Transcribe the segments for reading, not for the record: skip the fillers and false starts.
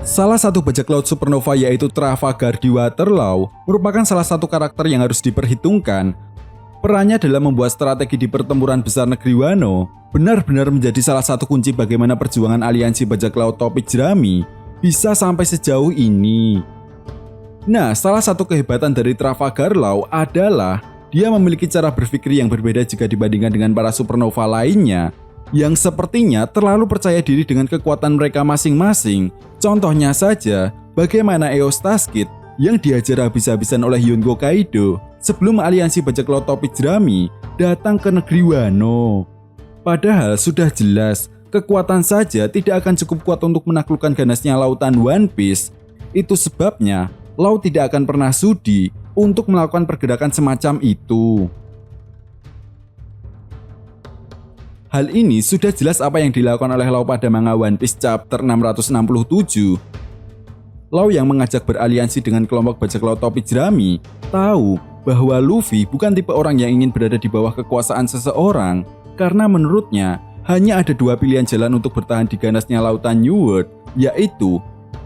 Salah satu bajak laut supernova yaitu Trafalgar di Waterloo merupakan salah satu karakter yang harus diperhitungkan. Perannya dalam membuat strategi di pertempuran besar negeri Wano benar-benar menjadi salah satu kunci bagaimana perjuangan aliansi bajak laut Topi Jerami bisa sampai sejauh ini. Nah, salah satu kehebatan dari Trafalgar Law adalah dia memiliki cara berpikir yang berbeda jika dibandingkan dengan para supernova lainnya yang sepertinya terlalu percaya diri dengan kekuatan mereka masing-masing. Contohnya saja, bagaimana Eostas Kid yang diajar habis-habisan oleh Yonko Kaido sebelum aliansi bajak laut Topi Jerami datang ke negeri Wano. Padahal sudah jelas, kekuatan saja tidak akan cukup kuat untuk menaklukkan ganasnya lautan One Piece. Itu sebabnya, Law tidak akan pernah sudi untuk melakukan pergerakan semacam itu. Hal ini sudah jelas apa yang dilakukan oleh Law pada manga One Piece chapter 667. Law yang mengajak beraliansi dengan kelompok bajak laut Topi Jerami tahu bahwa Luffy bukan tipe orang yang ingin berada di bawah kekuasaan seseorang, karena menurutnya hanya ada dua pilihan jalan untuk bertahan di ganasnya lautan New World, yaitu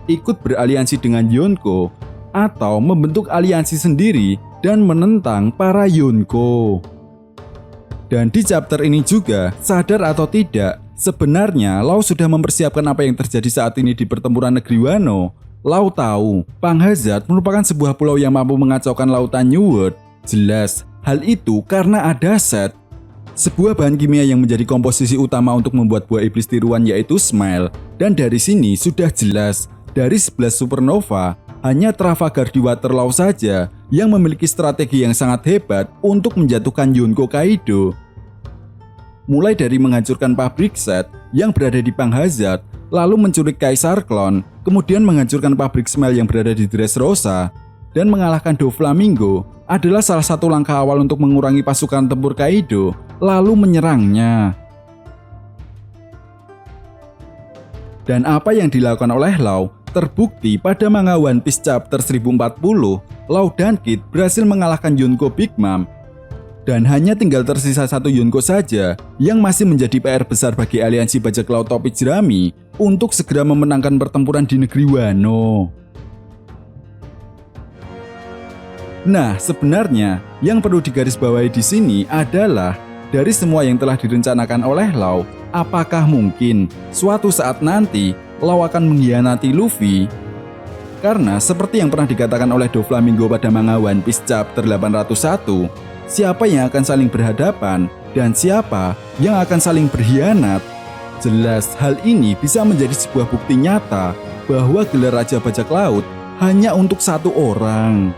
ikut beraliansi dengan Yonko atau membentuk aliansi sendiri dan menentang para Yonko. Dan di chapter ini juga, sadar atau tidak, sebenarnya Law sudah mempersiapkan apa yang terjadi saat ini di pertempuran negeri Wano. Law tahu, Pang Hazard merupakan sebuah pulau yang mampu mengacaukan lautan New World. Jelas, hal itu karena ada Set, sebuah bahan kimia yang menjadi komposisi utama untuk membuat buah iblis tiruan yaitu Smile. Dan dari sini sudah jelas, dari 11 supernova, hanya Trafalgar di Waterloo saja yang memiliki strategi yang sangat hebat untuk menjatuhkan Yonko Kaido. Mulai dari menghancurkan pabrik Set yang berada di Pang Hazard, lalu menculik Kaisar Clone, kemudian menghancurkan pabrik Smile yang berada di Dressrosa, dan mengalahkan Doflamingo adalah salah satu langkah awal untuk mengurangi pasukan tempur Kaido, lalu menyerangnya. Dan apa yang dilakukan oleh Law terbukti pada manga One Piece chapter 1040. Law dan Kid berhasil mengalahkan Yonko Big Mom, dan hanya tinggal tersisa satu Yonko saja yang masih menjadi PR besar bagi aliansi bajak laut Topi Jerami untuk segera memenangkan pertempuran di negeri Wano. Nah, sebenarnya yang perlu digarisbawahi di sini adalah dari semua yang telah direncanakan oleh Law, apakah mungkin suatu saat nanti Law akan mengkhianati Luffy? Karena seperti yang pernah dikatakan oleh Doflamingo pada manga One Piece chapter 801, siapa yang akan saling berhadapan dan siapa yang akan saling berkhianat? Jelas hal ini bisa menjadi sebuah bukti nyata bahwa gelar Raja Bajak Laut hanya untuk satu orang.